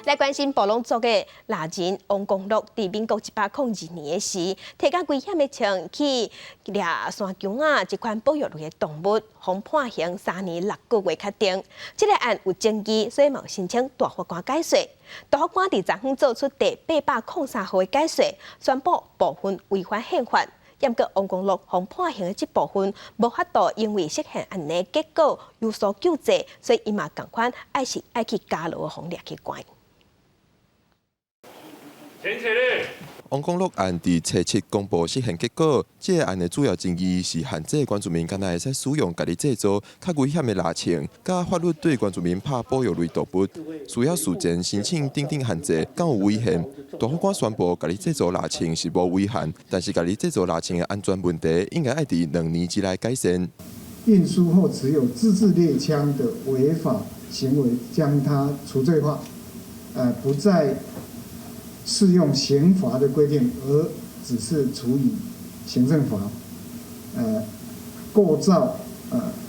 来关心暴龙族的腊人王公禄，伫民国102年的时，提供危险的枪去掠山姜啊一款保育类的动物，被判刑3年6个月确定。这个案有争议，所以冇申请大法官解释。大法官伫昨昏做出第803号的解释，宣布部分违反宪法。严格王公禄被判刑的这部分，无法度因为实现案的结果有所救济，所以伊嘛共款爱去加牢的方略去关。王公禄案伫初7公布实现结果，这个案的主要争议是限制原住民敢若会使使用家己制作较危险的腊枪，甲法律对原住民拍保育类动物，需要事前申请等等限制，敢有违宪。大法官宣布家己制作腊枪是无违宪，但是家己制作腊枪的安全问题应该要伫2年之内改善。运输后持有自制猎枪的违法行为，将它除罪化，不再适用刑罚的规定，而只是处以行政罚。构造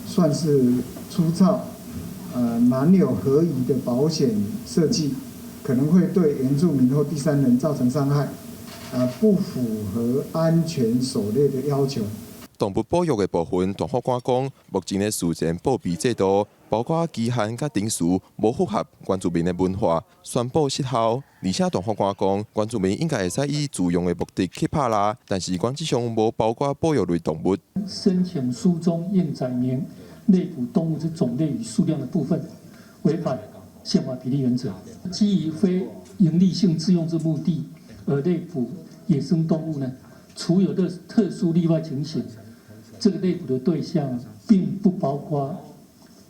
算是粗糙，难有合宜的保险设计，可能会对原住民或第三人造成伤害，不符合安全狩猎的要求。动物保育的部分，大法官讲，目前的事前报备制度，包括期限甲定时，无符合原住民的文化，宣布失效。而且大法官讲，原住民应该会使以自用的目的去拍蜡，但是原则上无包括保育类动物。申请书中应载明类捕动物之种类与数量的部分，违反宪法比例原则。基于非营利性自用之目的而类捕野生动物呢，除有的特殊例外情形，这个类捕的对象并不包括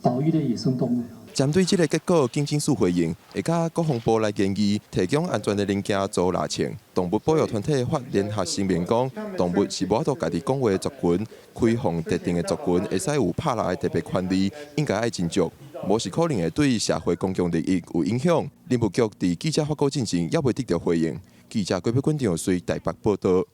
保育类野生动物。针对这个结果，警政署回应，会甲国防部来建议提供安全的零件做腊枪。动物保育团体发联合声明讲，动物是无法度家己讲话的族群，开放特定的族群会使有拍蜡的特别权利，应该爱斟酌，无是可能会对社会公共利益有影响。林务局伫记者发稿进行，也未得到回应。记者郭碧君、张随台北报道。